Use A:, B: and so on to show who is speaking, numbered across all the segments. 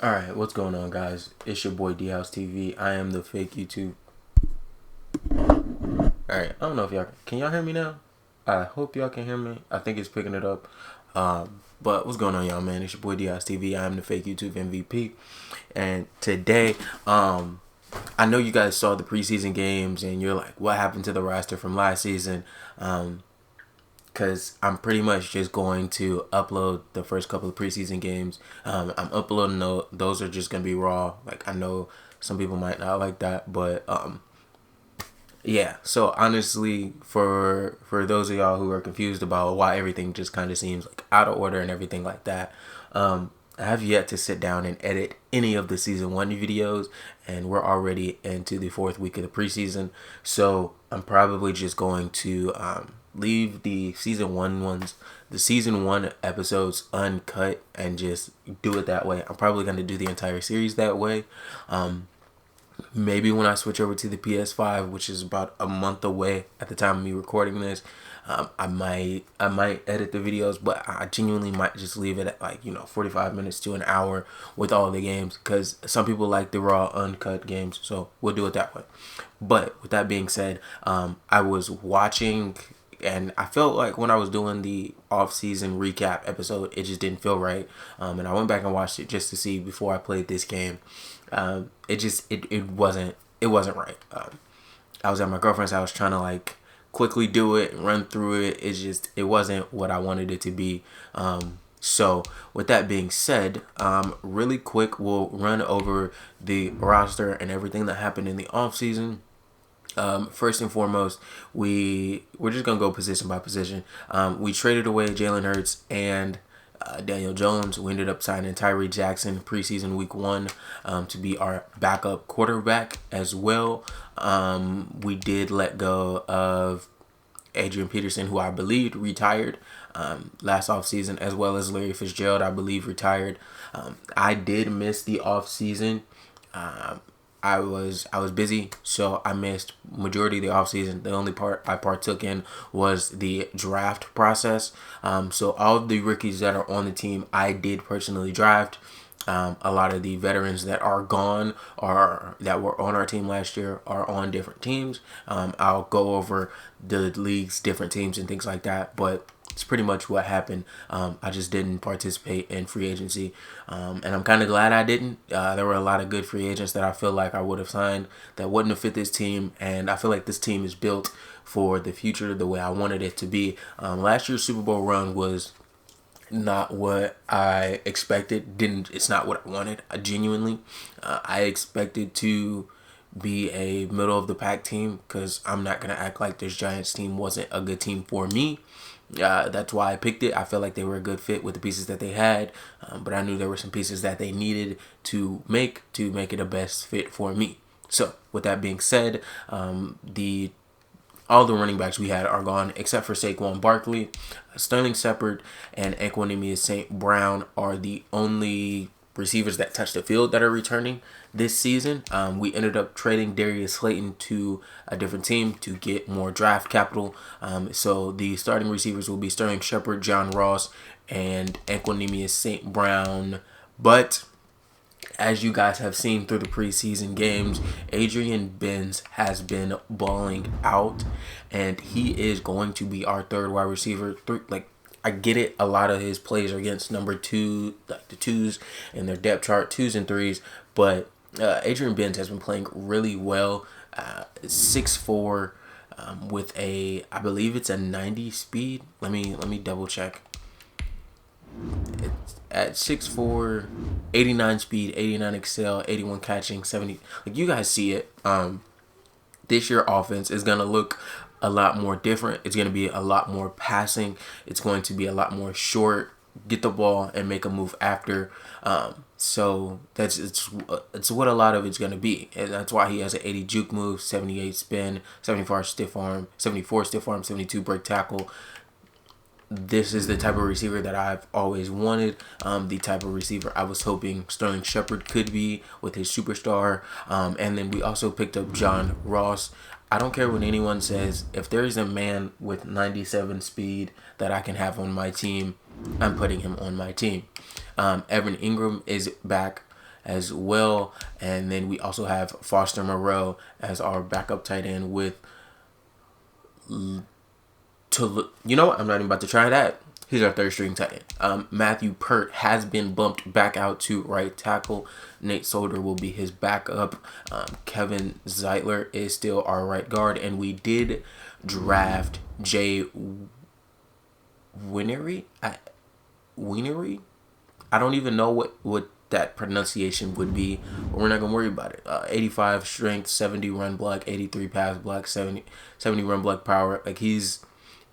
A: Alright, what's going on, guys? It's your boy D House TV. I am the fake YouTube. Alright, I don't know if y'all can y'all hear me now? I hope y'all can hear me. I think it's picking it up. But what's going on, y'all, man? It's your boy D House TV. I am the fake YouTube MVP. And today, I know you guys saw the preseason games and you're like, what happened to the roster from last season? Because I'm pretty much just going to upload the first couple of preseason games. I'm uploading those are just gonna be raw. Like, I know some people might not like that, but yeah. So honestly, for those of y'all who are confused about why everything just kind of seems like out of order and everything like that, I have yet to sit down and edit any of the season 1 videos, and we're already into the 4th week of the preseason. So I'm probably just going to leave the season 1 episodes uncut and just do it that way. I'm probably going to do the entire series that way. Maybe when I switch over to the PS5, which is about a month away at the time of me recording this, I might edit the videos, but I genuinely might just leave it at 45 minutes to an hour with all the games, because some people like the raw uncut games, so we'll do it that way. But with that being said, I was watching, and I felt like when I was doing the off-season recap episode, it just didn't feel right. And I went back and watched it just to see before I played this game. It wasn't right. I was at my girlfriend's house trying to quickly do it and run through it. It wasn't what I wanted it to be. So with that being said, really quick, we'll run over the roster and everything that happened in the off season. First and foremost, we're just gonna go position by position. We traded away Jalen Hurts and Daniel Jones. We ended up signing Tyree Jackson preseason week 1 to be our backup quarterback as well. We did let go of Adrian Peterson, who I believe retired last offseason, as well as Larry Fitzgerald, I believe, retired. I did miss the offseason. I was busy, so I missed majority of the offseason. The only part I partook in was the draft process. So all of the rookies that are on the team, I did personally draft. A lot of the veterans that are gone or that were on our team last year are on different teams. I'll go over the league's different teams and things like that, but it's pretty much what happened. I just didn't participate in free agency, and I'm kind of glad I didn't. There were a lot of good free agents that I feel like I would have signed that wouldn't have fit this team, and I feel like this team is built for the future the way I wanted it to be. Last year's Super Bowl run was not what I expected. It's not what I wanted. I expected to be a middle of the pack team, because I'm not gonna act like this Giants team wasn't a good team for me. That's why I picked it. I felt like they were a good fit with the pieces that they had, but I knew there were some pieces that they needed to make it a best fit for me. So with that being said, all the running backs we had are gone except for Saquon Barkley. Sterling Shepard and Equanimeous St. Brown are the only receivers that touch the field that are returning this season. We ended up trading Darius Slayton to a different team to get more draft capital. So the starting receivers will be Sterling Shepard, John Ross, and Equanimeous St. Brown. But as you guys have seen through the preseason games, Adrian Benz has been balling out, and he is going to be our third wide receiver. I get it, a lot of his plays are against number 2, like the 2s in their depth chart, 2s and 3s, but Adrian Benz has been playing really well. 6'4", with I believe it's a 90 speed. Let me double check. It's at 6'4", 89 speed, 89 excel, 81 catching, 70. Like, you guys see it. This year offense is gonna look a lot more different. It's gonna be a lot more passing. It's going to be a lot more short, get the ball and make a move after. So it's what a lot of it's gonna be, and that's why he has an 80 juke move, 78 spin, 74 stiff arm, 72 break tackle. This is the type of receiver that I've always wanted. The type of receiver I was hoping Sterling Shepard could be with his superstar. And then we also picked up John Ross. I don't care what anyone says. If there is a man with 97 speed that I can have on my team, I'm putting him on my team. Evan Ingram is back. as well. And then we also have Foster Moreau as our backup tight end with you know what? I'm not even about to try that. He's our third string tight end. Matthew Pert has been bumped back out to right tackle. Nate Solder will be his backup. Kevin Zeitler is still our right guard. And we did draft Jay Winery. I don't even know what that pronunciation would be, but we're not going to worry about it. 85 strength, 70 run block, 83 pass block, 70 run block power. Like, he's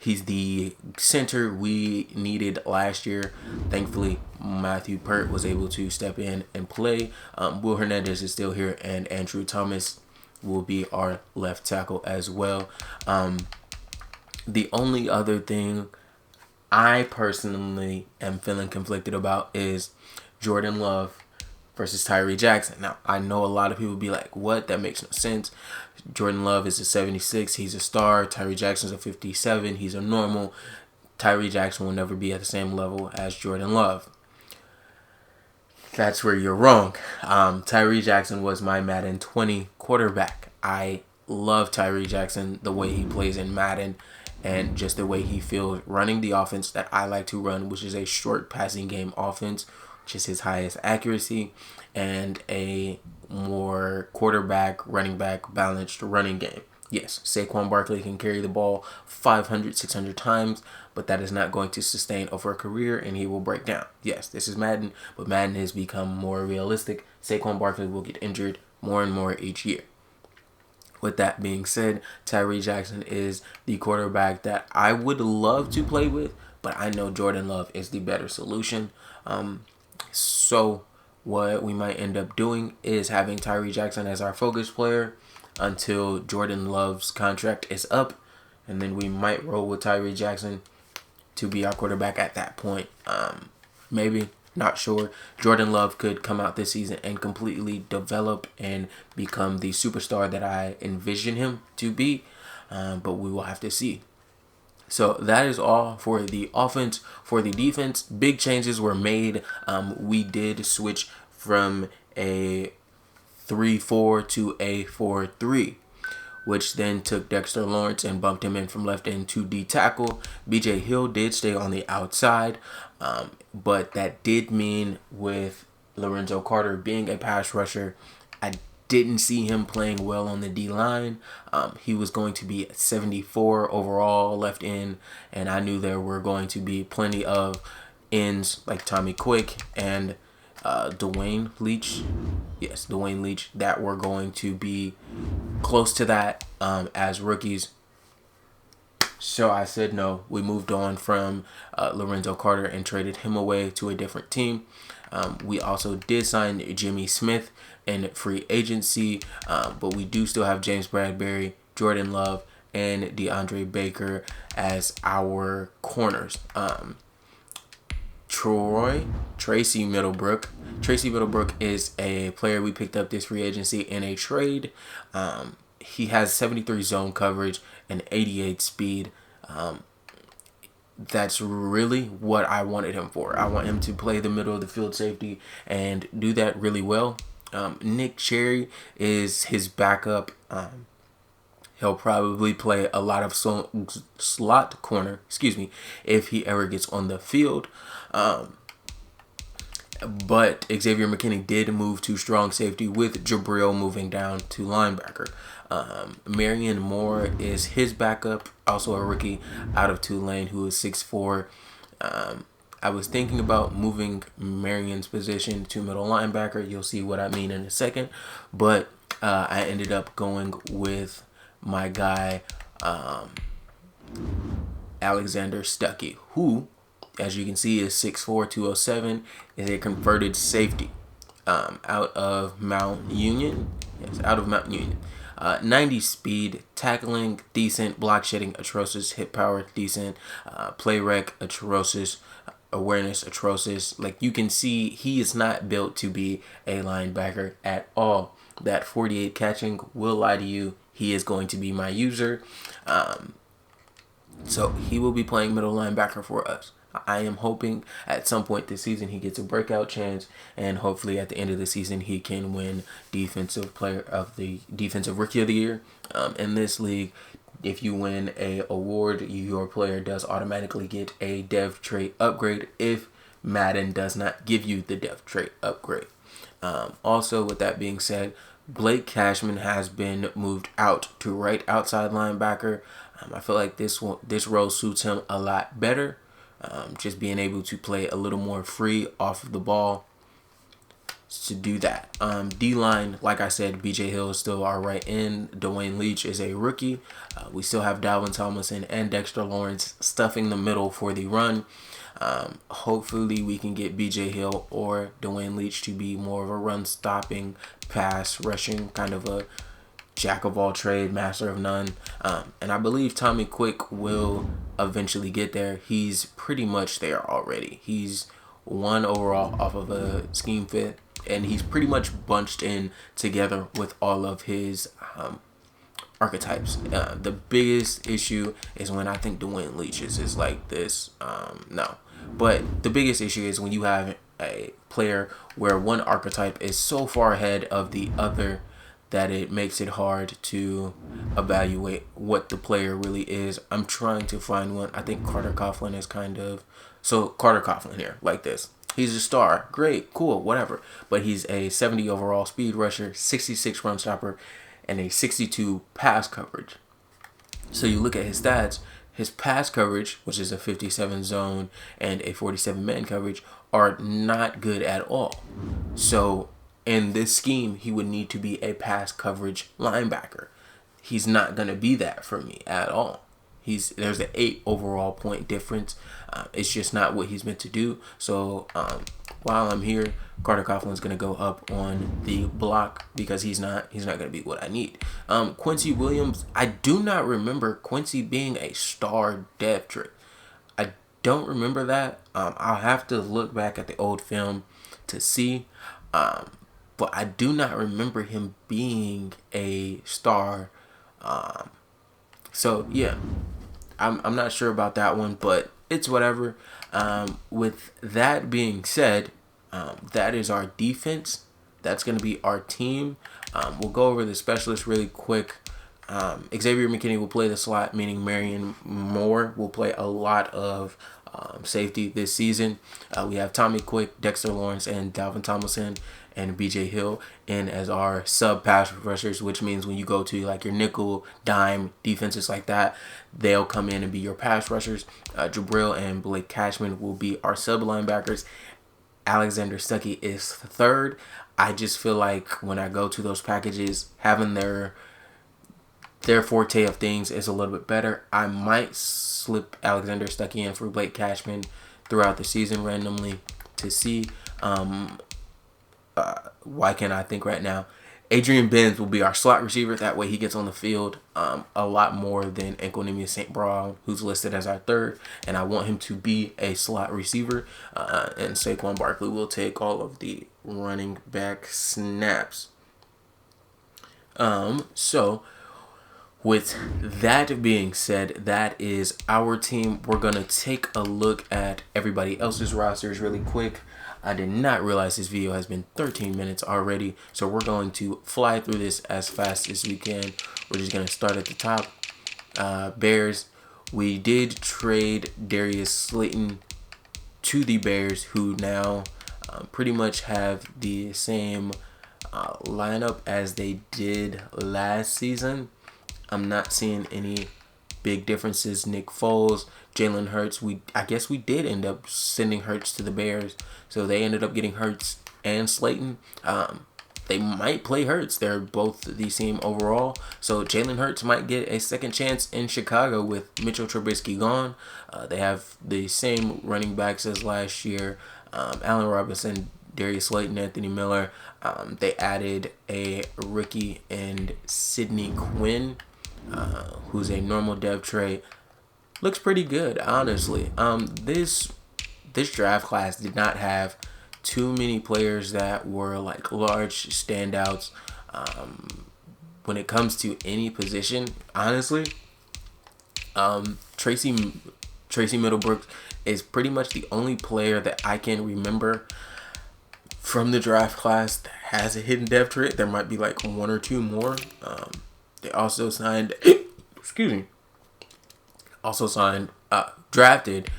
A: the center we needed last year. Thankfully, Matthew Pert was able to step in and play. Will Hernandez is still here, and Andrew Thomas will be our left tackle as well. The only other thing I personally am feeling conflicted about is Jordan Love versus Tyree Jackson. Now, I know a lot of people be like, what? That makes no sense. Jordan Love is a 76. He's a star. Tyree Jackson's a 57. He's a normal. Tyree Jackson will never be at the same level as Jordan Love. That's where you're wrong. Tyree Jackson was my Madden 20 quarterback. I love Tyree Jackson, the way he plays in Madden, and just the way he feels running the offense that I like to run, which is a short passing game offense, which is his highest accuracy, and a more quarterback, running back, balanced running game. Yes, Saquon Barkley can carry the ball 500, 600 times, but that is not going to sustain over a career, and he will break down. Yes, this is Madden, but Madden has become more realistic. Saquon Barkley will get injured more and more each year. With that being said, Tyree Jackson is the quarterback that I would love to play with, but I know Jordan Love is the better solution. So what we might end up doing is having Tyree Jackson as our focus player until Jordan Love's contract is up, and then we might roll with Tyree Jackson to be our quarterback at that point. Maybe, not sure. Jordan Love could come out this season and completely develop and become the superstar that I envision him to be, but we will have to see. So that is all for the offense. For the defense, big changes were made. We did switch from a 3-4 to a 4-3, which then took Dexter Lawrence and bumped him in from left end to D tackle. BJ Hill did stay on the outside, but that did mean with Lorenzo Carter being a pass rusher, I didn't see him playing well on the D-line. He was going to be 74 overall left end, and I knew there were going to be plenty of ends like Tommy Quick and Dwayne Leach. Yes, Dwayne Leach, that were going to be close to that as rookies. So I said no. We moved on from Lorenzo Carter and traded him away to a different team. We also did sign Jimmy Smith in free agency, but we do still have James Bradbury, Jordan Love, and DeAndre Baker as our corners. Tracy Middlebrook. Tracy Middlebrook is a player we picked up this free agency in a trade. He has 73 zone coverage and 88 speed. That's really what I wanted him for. I want him to play the middle of the field safety and do that really well. Nick Cherry is his backup. He'll probably play a lot of slot corner, if he ever gets on the field. But Xavier McKinney did move to strong safety with Jabril moving down to linebacker. Marion Moore is his backup, also a rookie out of Tulane who is 6'4". I was thinking about moving Marion's position to middle linebacker. You'll see what I mean in a second. But I ended up going with my guy, Alexander Stuckey, who, as you can see, is 6'4", 207, is a converted safety out of Mount Union. Yes, out of Mount Union. 90 speed, tackling decent, block shedding atrocious, hit power decent, play rec atrocious, awareness atrocious. Like, you can see, he is not built to be a linebacker at all. That 48 catching will lie to you. He is going to be my user. So he will be playing middle linebacker for us. I am hoping at some point this season he gets a breakout chance, and hopefully at the end of the season he can win defensive rookie of the year. In this league, if you win a award, your player does automatically get a dev trait upgrade if Madden does not give you the dev trait upgrade. Also, with that being said, Blake Cashman has been moved out to right outside linebacker. I feel like this role suits him a lot better. Just being able to play a little more free off of the ball to do that. D-line, like I said, BJ Hill is still our right end. Dwayne Leach is a rookie. We still have Dalvin Tomlinson and Dexter Lawrence stuffing the middle for the run. Hopefully we can get BJ Hill or Dwayne Leach to be more of a run-stopping, pass-rushing, kind of a jack of all trade, master of none. And I believe Tommy Quick will eventually get there. He's pretty much there already. He's 1 overall off of a scheme fit, and he's pretty much bunched in together with all of his archetypes. The biggest issue is when I think Dwayne Leach is like this. No. But the biggest issue is when you have a player where one archetype is so far ahead of the other that it makes it hard to evaluate what the player really is. I'm trying to find one. I think Carter Coughlin is Carter Coughlin here, like this. He's a star. Great, cool, whatever. But he's a 70 overall speed rusher, 66 run stopper, and a 62 pass coverage. So you look at his stats, his pass coverage, which is a 57 zone and a 47 man coverage, are not good at all. So in this scheme, he would need to be a pass coverage linebacker. He's not going to be that for me at all. There's an 8 overall point difference. It's just not what he's meant to do. So while I'm here, Carter Coughlin's going to go up on the block because he's not going to be what I need. Quincy Williams, I do not remember Quincy being a star dev trait. I don't remember that. I'll have to look back at the old film to see. But I do not remember him being a star. So yeah, I'm not sure about that one, but it's whatever. With that being said, that is our defense. That's going to be our team. We'll go over the specialists really quick. Xavier McKinney will play the slot, meaning Marion Moore will play a lot of safety this season. We have Tommy Quick, Dexter Lawrence, and Dalvin Tomlinson and BJ Hill in as our sub pass rushers, which means when you go to like your nickel, dime defenses like that, they'll come in and be your pass rushers. Jabril and Blake Cashman will be our sub linebackers. Alexander Stuckey is third. I just feel like when I go to those packages, having their forte of things is a little bit better. I might slip Alexander Stuckey in for Blake Cashman throughout the season randomly to see. Why can't I think right now? Adrian Benz will be our slot receiver. That way he gets on the field a lot more than Equanimous St. Brown, who's listed as our third. And I want him to be a slot receiver. And Saquon Barkley will take all of the running back snaps. So with that being said, that is our team. We're going to take a look at everybody else's rosters really quick. I did not realize this video has been 13 minutes already, so we're going to fly through this as fast as we can. We're just going to start at the top. Bears, we did trade Darius Slayton to the Bears, who now pretty much have the same lineup as they did last season. I'm not seeing any big differences. Nick Foles, Jalen Hurts. I guess we did end up sending Hurts to the Bears, so they ended up getting Hurts and Slayton. They might play Hurts. They're both the same overall, so Jalen Hurts might get a second chance in Chicago with Mitchell Trubisky gone. They have the same running backs as last year. Allen Robinson, Darius Slayton, Anthony Miller. They added a rookie and Sidney Quinn, who's a normal dev trait. Looks pretty good, honestly. This draft class did not have too many players that were like large standouts when it comes to any position, honestly. Tracy Tracy Middlebrooks is pretty much the only player that I can remember from the draft class that has a hidden depth trait. There might be like one or two more. They also signed, excuse me, drafted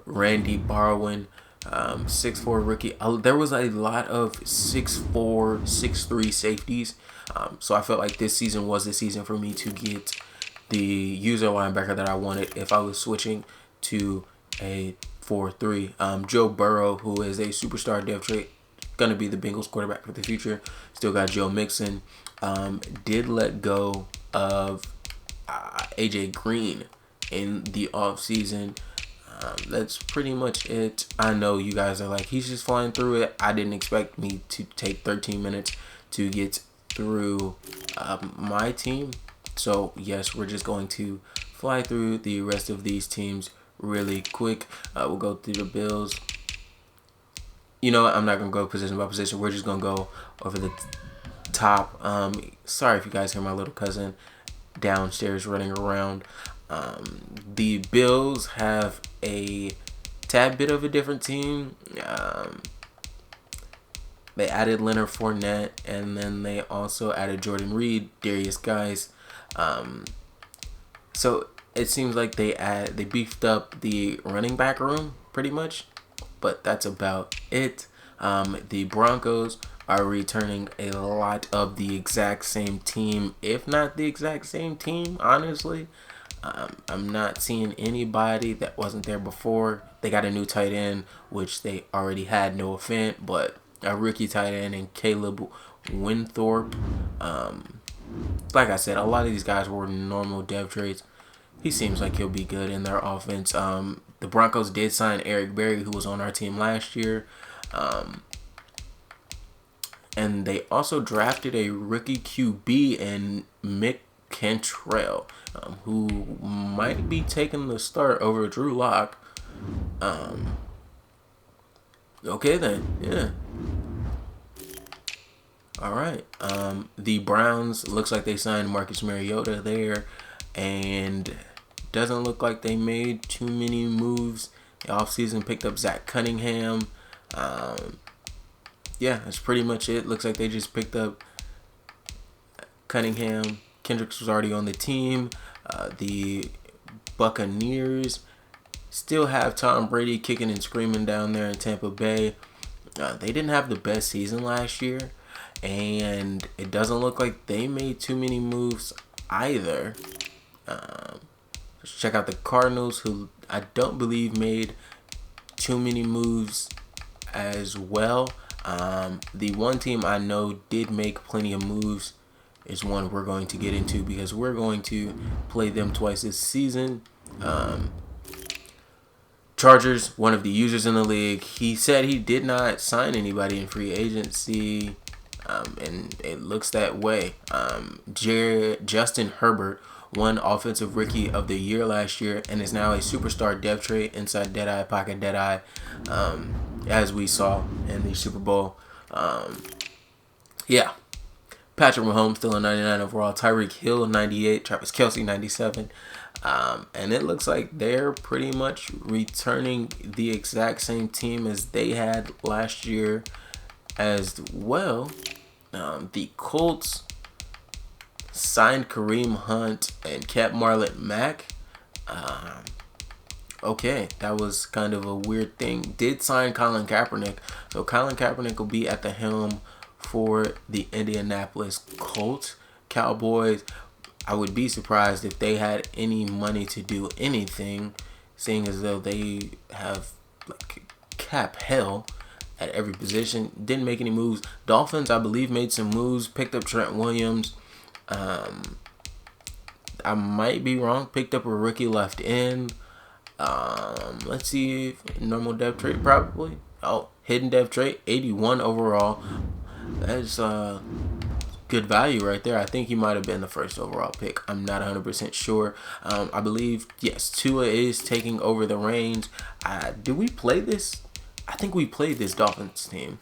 A: Randy Barwin, 6'4" rookie. There was a lot of 6'4", 6'3" safeties. So I felt like this season was the season for me to get the user linebacker that I wanted if I was switching to a 4-3. Joe Burrow, who is a superstar depth trait, going to be the Bengals quarterback for the future. Still got Joe Mixon. Did let go of AJ Green in the offseason. That's pretty much it. I know you guys are like, he's just flying through it. I didn't expect me to take 13 minutes to get through my team. So, yes, we're just going to fly through the rest of these teams really quick. We'll go through the Bills. You know what? I'm not going to go position by position. We're just going to go over the top. Sorry if you guys hear my little cousin downstairs running around. The Bills have a tad bit of a different team. They added Leonard Fournette, and then they also added Jordan Reed, Darius Guice. So it seems like they beefed up the running back room pretty much, but that's about it. The Broncos are returning a lot of the exact same team, if not the exact same team, honestly. I'm not seeing anybody that wasn't there before. They got a new tight end, which they already had, no offense, but a rookie tight end and Caleb Winthorpe. Like I said, a lot of these guys were normal depth traits. He seems like he'll be good in their offense. The Broncos did sign Eric Berry, who was on our team last year. And they also drafted a rookie QB in Mick Cantrell, who might be taking the start over Drew Lock. Okay then, yeah. All right. The Browns, looks like they signed Marcus Mariota there, and doesn't look like they made too many moves. The offseason picked up Zach Cunningham. Yeah, that's pretty much it. Looks like they just picked up Cunningham. Kendricks was already on the team. The Buccaneers still have Tom Brady kicking and screaming down there in Tampa Bay. They didn't have the best season last year, and it doesn't look like they made too many moves either. Let's check out the Cardinals, who I don't believe made too many moves as well. The one team I know did make plenty of moves is one we're going to get into because we're going to play them twice this season. Chargers, one of the users in the league, he said he did not sign anybody in free agency, and it looks that way. Justin Herbert won Offensive Rookie of the Year last year and is now a superstar depth trait inside Deadeye, Pocket Deadeye, as we saw in the Super Bowl. Yeah. Patrick Mahomes still a 99 overall. Tyreek Hill 98. Travis Kelce 97. And it looks like they're pretty much returning the exact same team as they had last year as well. The Colts signed Kareem Hunt and kept Marlon Mack. Okay, that was kind of a weird thing. Did sign Colin Kaepernick. So Colin Kaepernick will be at the helm for the Indianapolis Colts. Cowboys, I would be surprised if they had any money to do anything, seeing as though they have like cap hell at every position. Didn't make any moves. Dolphins, I believe, made some moves. Picked up Trent Williams. I might be wrong. Picked up a rookie left in. Let's see. Normal depth trait, probably. Oh, hidden depth trait, 81 overall. That's good value right there. I think he might have been the first overall pick. I'm not 100% sure. I believe, yes, Tua is taking over the reins. Did we play this? I think we played this Dolphins team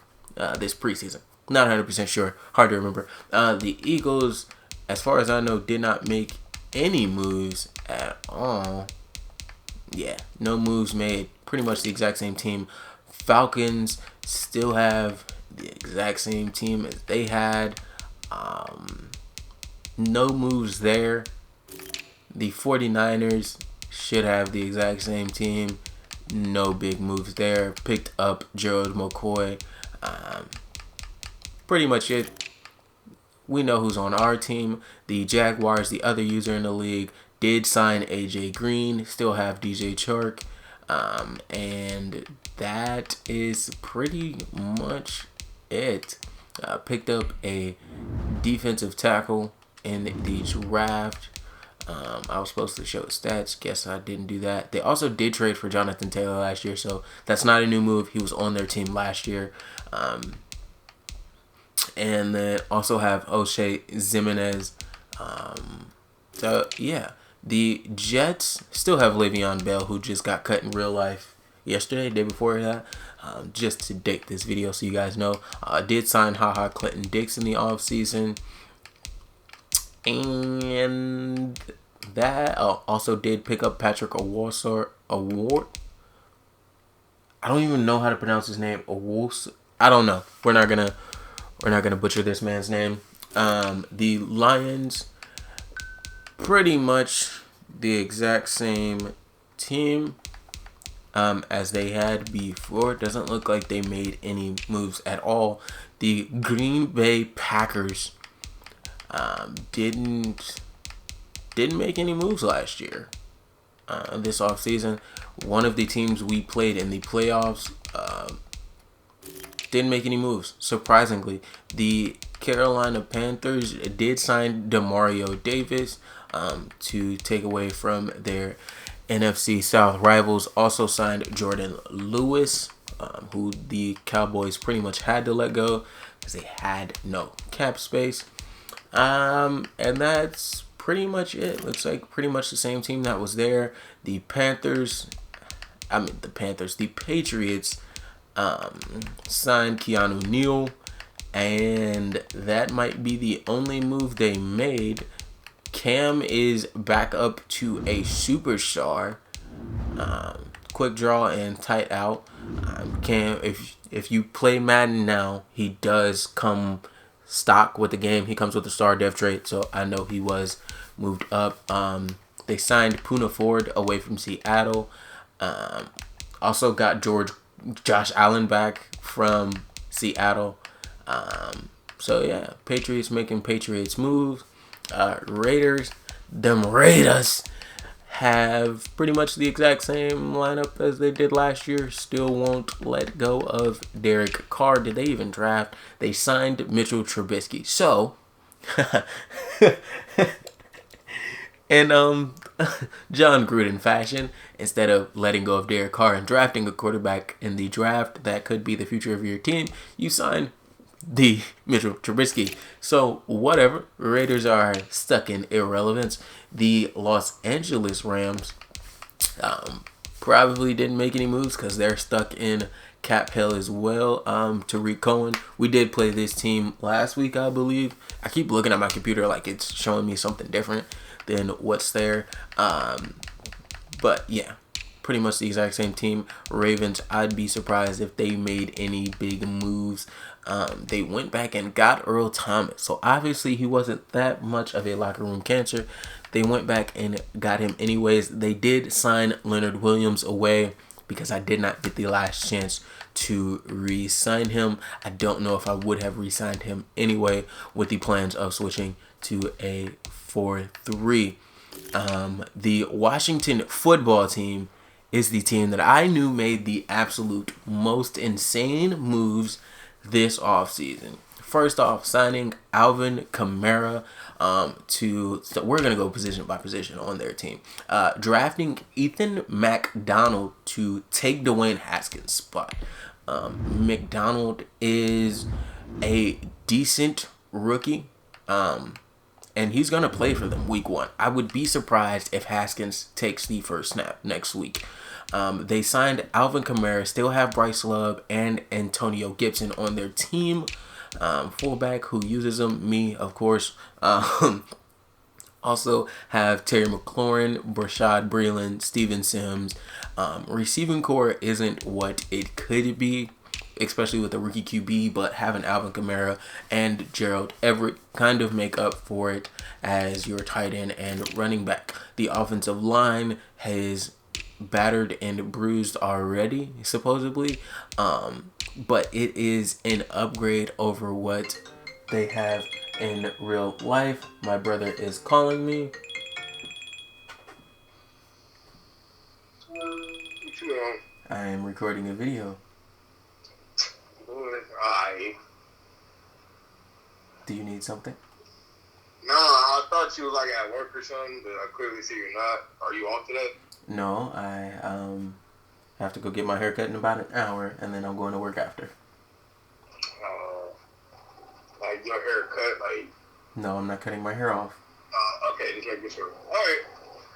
A: this preseason. Not 100% sure. Hard to remember. The Eagles, as far as I know, did not make any moves at all. Yeah, no moves made. Pretty much the exact same team. Falcons still have the exact same team as they had. No moves there. The 49ers should have the exact same team. No big moves there. Picked up Gerald McCoy. Pretty much it. We know who's on our team. The Jaguars, the other user in the league, did sign AJ Green. Still have DJ Chark. And that is pretty much it. Picked up a defensive tackle in the draft. I was supposed to show stats. Guess I didn't do that. They also did trade for Jonathan Taylor last year, so that's not a new move. He was on their team last year. And then also have O'Shea Zimenez. So, yeah. The Jets still have Le'Veon Bell, who just got cut in real life yesterday, day before that. Just to date this video so you guys know. Did sign HaHa Clinton Dix in the offseason. And that also did pick up Patrick Award. I don't even know how to pronounce his name. I don't know. We're not gonna butcher this man's name. The Lions, pretty much the exact same team as they had before. Doesn't look like they made any moves at all. The Green Bay Packers didn't make any moves last year. This offseason, one of the teams we played in the playoffs didn't make any moves. Surprisingly, the Carolina Panthers did sign Demario Davis to take away from their NFC South rivals. Also signed Jordan Lewis, who the Cowboys pretty much had to let go because they had no cap space. And that's pretty much it. Looks like pretty much the same team that was there. The Patriots signed Keanu Neal, and that might be the only move they made. Cam is back up to a superstar. Quick draw and tight out. Cam, if you play Madden now, he does come stock with the game. He comes with a star dev trait, so I know he was moved up. They signed Poona Ford away from Seattle. Also got Josh Allen back from Seattle. So yeah, Patriots making Patriots moves. Raiders have pretty much the exact same lineup as they did last year. Still won't let go of Derek Carr. Did they even draft? They signed Mitchell Trubisky. So, in John Gruden fashion, instead of letting go of Derek Carr and drafting a quarterback in the draft that could be the future of your team, you sign the Mitchell Trubisky. So whatever, Raiders are stuck in irrelevance. The Los Angeles Rams probably didn't make any moves because they're stuck in cap hell as well. Tariq Cohen, we did play this team last week, I believe. I keep looking at my computer like it's showing me something different than what's there. But yeah, pretty much the exact same team. Ravens, I'd be surprised if they made any big moves. They went back and got Earl Thomas. So obviously he wasn't that much of a locker room cancer. They went back and got him anyways. They did sign Leonard Williams away because I did not get the last chance to re-sign him. I don't know if I would have re-signed him anyway with the plans of switching to a 4-3. The Washington football team is the team that I knew made the absolute most insane moves this offseason. First off, signing Alvin Kamara so we're going to go position by position on their team. Drafting Ethan McDonald to take Dwayne Haskins' spot. McDonald is a decent rookie, and he's going to play for them week 1. I would be surprised if Haskins takes the first snap next week. They signed Alvin Kamara, still have Bryce Love and Antonio Gibson on their team. Fullback who uses them, me, of course. Also have Terry McLaurin, Brashad Breeland, Steven Sims. Receiving core isn't what it could be, especially with the rookie QB, but having Alvin Kamara and Gerald Everett kind of make up for it as your tight end and running back. The offensive line has battered and bruised already, supposedly, but it is an upgrade over what they have in real life. My brother is calling me.
B: What you on?
A: I am recording a video.
B: Alright.
A: Do you need something?
B: No, I thought you were like at work or something, but I clearly see you're not. Are you off today?
A: No, I have to go get my hair cut in about an hour, and then I'm going to work after.
B: Like your haircut, like.
A: No, I'm not cutting my hair off.
B: Okay, just making sure. Alright.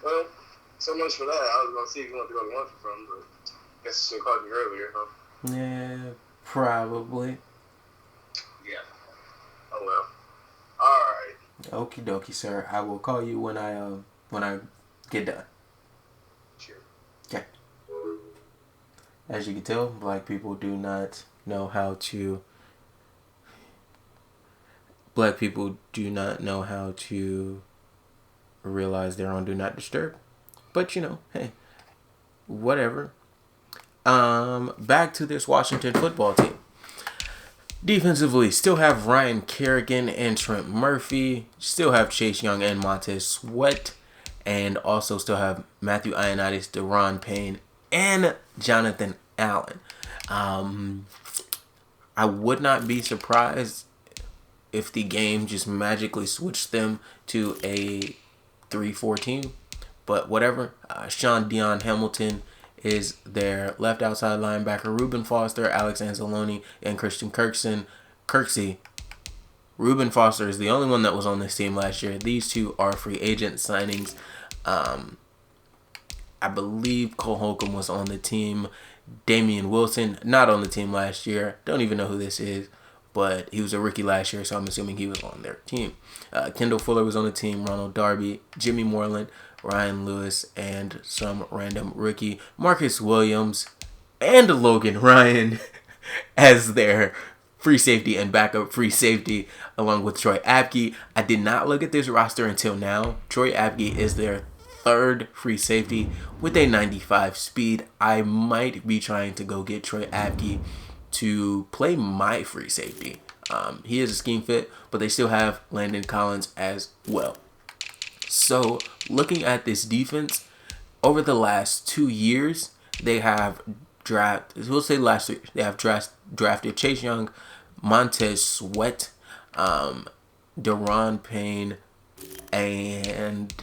B: Well, so much for that. I was gonna see if you wanted to go to lunch or something, but I guess I should have called you earlier, huh?
A: Yeah, probably.
B: Yeah. Oh well. Alright.
A: Okie dokie, sir. I will call you when I get done.
B: Sure.
A: Okay. As you can tell, black people do not know how to. Black people do not know how to realize they're on Do Not Disturb. But hey, whatever. Back to this Washington football team. Defensively, still have Ryan Kerrigan and Trent Murphy. Still have Chase Young and Montez Sweat. And also still have Matthew Ioannidis, Deron Payne, and Jonathan Allen. I would not be surprised if the game just magically switched them to a 3-4 team. But whatever. Sean Dion Hamilton is their left outside linebacker. Reuben Foster, Alex Anzalone, and Christian Kirksey. Reuben Foster is the only one that was on this team last year. These two are free agent signings. I believe Cole Holcomb was on the team. Damian Wilson, not on the team last year. Don't even know who this is, but he was a rookie last year, so I'm assuming he was on their team. Kendall Fuller was on the team. Ronald Darby, Jimmy Moreland, Ryan Lewis, and some random rookie. Marcus Williams and Logan Ryan as their free safety and backup free safety, along with Troy Apke. I did not look at this roster until now. Troy Apke is their third free safety with a 95 speed. I might be trying to go get Troy Apke to play my free safety. He is a scheme fit, but they still have Landon Collins as well. So looking at this defense, over the last 2 years, they have drafted Chase Young, Montez Sweat, Deron Payne, and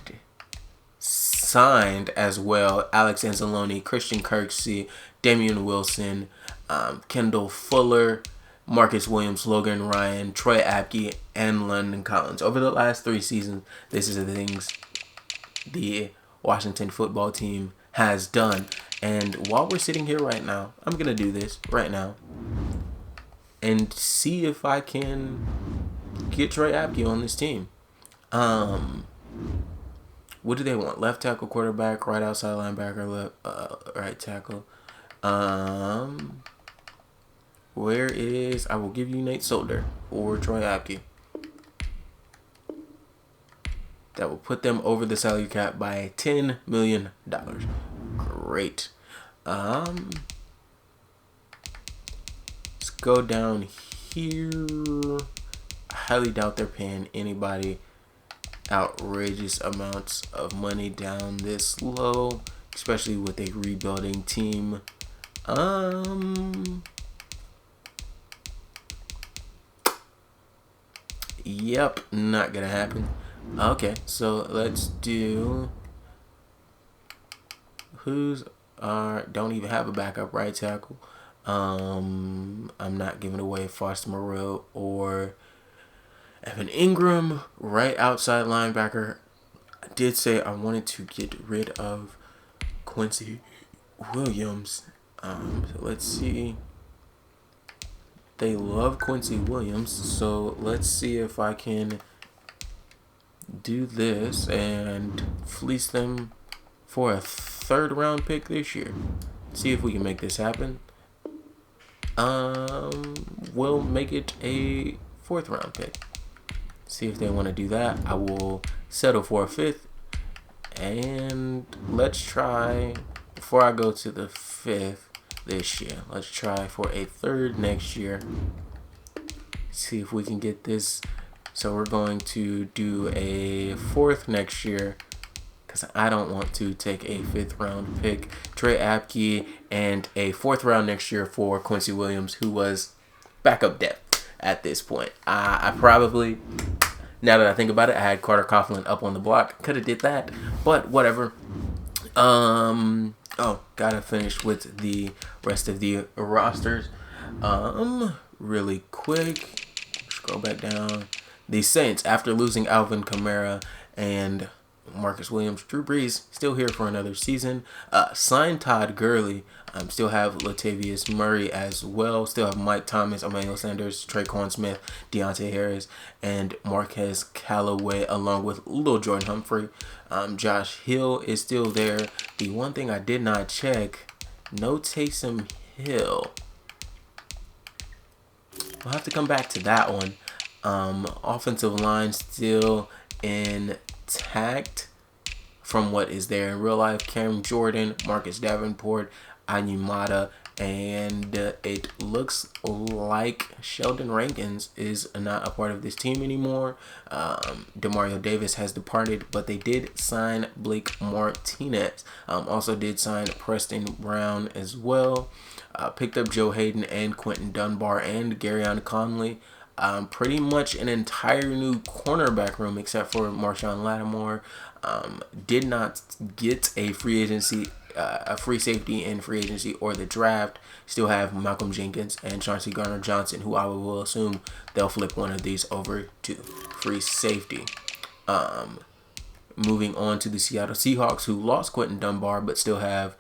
A: signed as well Alex Anzalone, Christian Kirksey, Damian Wilson, Kendall Fuller, Marcus Williams, Logan Ryan, Troy Apke, and Landon Collins. Over the last 3 seasons, this is the things the Washington football team has done. And while we're sitting here right now, I'm going to do this right now and see if I can get Troy Apke on this team. What do they want? Left tackle, quarterback, right outside linebacker, right tackle. Where is... I will give you Nate Solder or Troy Apke. That will put them over the salary cap by $10 million. Great. Let's go down here. I highly doubt they're paying anybody outrageous amounts of money down this low, especially with a rebuilding team. Yep, not gonna happen. Okay, so let's do don't even have a backup right tackle. I'm not giving away Foster Moreau or Evan Ingram, right outside linebacker. I did say I wanted to get rid of Quincy Williams. So let's see. They love Quincy Williams, so let's see if I can do this and fleece them for a 3rd round pick this year. See if we can make this happen. We'll make it a 4th round pick. See if they want to do that. I will settle for a 5th. And let's try, before I go to the 5th this year, let's try for a 3rd next year. See if we can get this. So we're going to do a 4th next year, because I don't want to take a 5th round pick, Trey Apke, and a 4th round next year for Quincy Williams, who was backup depth at this point. I probably, now that I think about it, I had Carter Coughlin up on the block. Could have did that, but whatever. Gotta finish with the rest of the rosters. Really quick. Scroll back down. The Saints, after losing Alvin Kamara and Marcus Williams, Drew Brees still here for another season. Signed Todd Gurley. Still have Latavius Murray as well. Still have Mike Thomas, Emmanuel Sanders, Traquan Smith, Deontay Harris, and Marquez Callaway, along with Lil Jordan Humphrey. Josh Hill is still there. The one thing I did not check, no Taysom Hill. We'll have to come back to that one. Offensive line still intact from what is there in real life. Cam Jordan, Marcus Davenport, Anyumata, and it looks like Sheldon Rankins is not a part of this team anymore. Demario Davis has departed, but they did sign Blake Martinez. Also did sign Preston Brown as well. Picked up Joe Hayden and Quentin Dunbar and Garyon Conley. Pretty much an entire new cornerback room except for Marshawn Lattimore. Did not get a free safety in free agency or the draft. Still have Malcolm Jenkins and Chauncey Gardner-Johnson, who I will assume they'll flip one of these over to free safety. Moving on to the Seattle Seahawks, who lost Quentin Dunbar but still have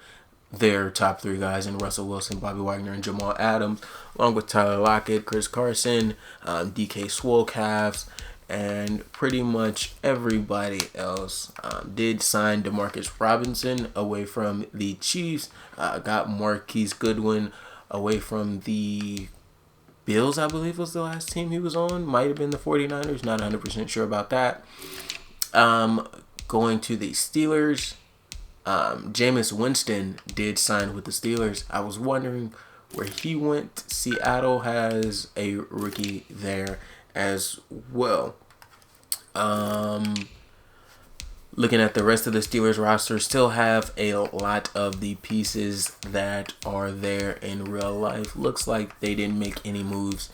A: their top 3 guys in Russell Wilson, Bobby Wagner, and Jamal Adams, along with Tyler Lockett, Chris Carson, DK Swolcalves, and pretty much everybody else. Did sign DeMarcus Robinson away from the Chiefs. Got Marquise Goodwin away from the Bills, I believe was the last team he was on. Might have been the 49ers. Not 100% sure about that. Going to the Steelers. Jameis Winston did sign with the Steelers. I was wondering where he went. Seattle has a rookie there as well. Looking at the rest of the Steelers roster, still have a lot of the pieces that are there in real life. Looks like they didn't make any moves.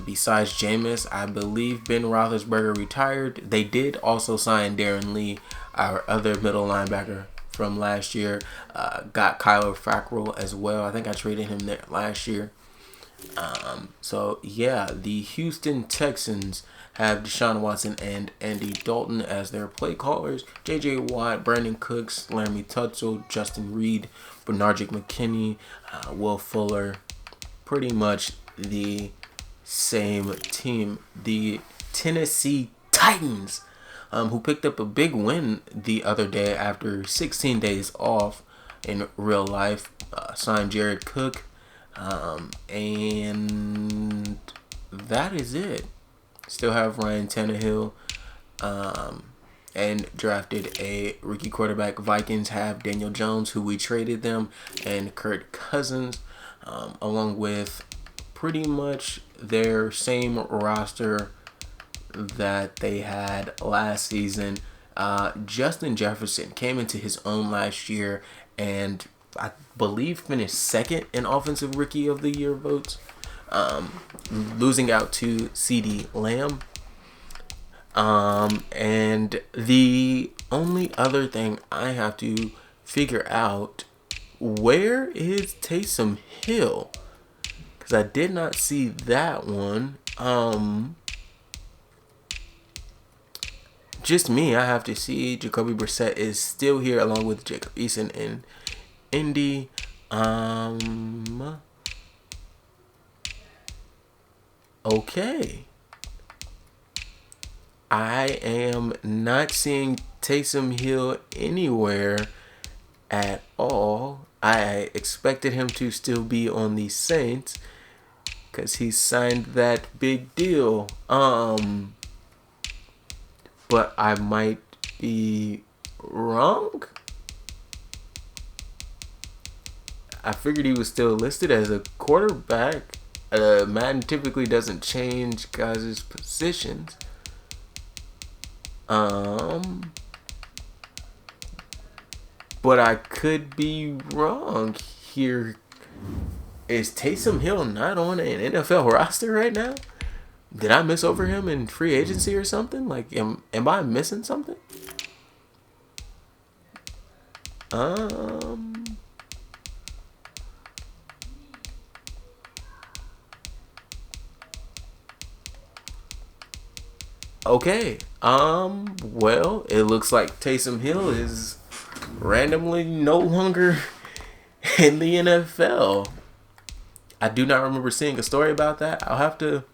A: Besides Jameis, I believe Ben Roethlisberger retired. They did also sign Darren Lee, our other middle linebacker from last year. Got Kyler Fackrell as well. I think I traded him there last year. So yeah, the Houston Texans have Deshaun Watson and Andy Dalton as their play callers. J.J. Watt, Brandon Cooks, Laramie Tuttle, Justin Reed, Bernardic McKinney, Will Fuller. Pretty much the same team. The Tennessee Titans, who picked up a big win the other day after 16 days off in real life, signed Jared Cook, and that is it. Still have Ryan Tannehill, and drafted a rookie quarterback. Vikings have Daniel Jones, who we traded them, and Kirk Cousins, along with pretty much their same roster that they had last season. Justin Jefferson came into his own last year and I believe finished 2nd in Offensive Rookie of the Year votes, losing out to CeeDee Lamb. And the only other thing I have to figure out, where is Taysom Hill? Because I did not see that one. Just me, I have to see. Jacoby Brissett is still here along with Jacob Eason in Indy. Okay. I am not seeing Taysom Hill anywhere at all. I expected him to still be on the Saints because he signed that big deal. But I might be wrong. I figured he was still listed as a quarterback. Madden typically doesn't change guys' positions. But I could be wrong here. Is Taysom Hill not on an NFL roster right now? Did I miss over him in free agency or something? Like, am I missing something? Okay. Well, it looks like Taysom Hill is randomly no longer in the NFL. I do not remember seeing a story about that. I'll have to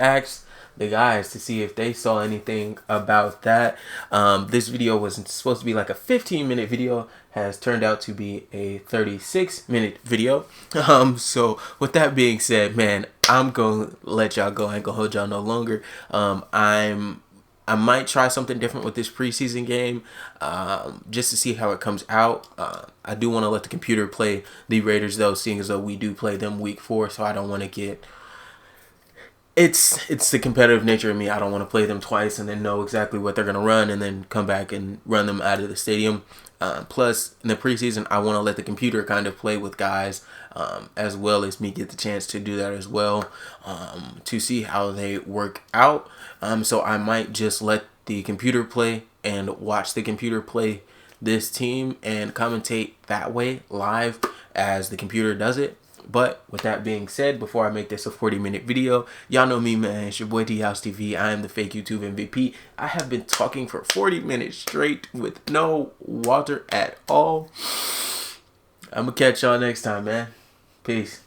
A: ask the guys to see if they saw anything about that. This video was supposed to be like a 15-minute video, has turned out to be a 36-minute video. So with that being said, man, I'm gonna let y'all go. I ain't gonna hold y'all no longer. I might try something different with this preseason game, just to see how it comes out. I do want to let the computer play the Raiders though, seeing as though we do play them week 4, so I don't want to get. It's the competitive nature of me. I don't want to play them twice and then know exactly what they're gonna run and then come back and run them out of the stadium. Plus, in the preseason, I want to let the computer kind of play with guys, as well as me get the chance to do that as well, to see how they work out. So I might just let the computer play and watch the computer play this team and commentate that way live as the computer does it. But with that being said, before I make this a 40-minute video, y'all know me, man. It's your boy D-House TV. I am the fake YouTube MVP. I have been talking for 40 minutes straight with no water at all. I'm going to catch y'all next time, man. Peace.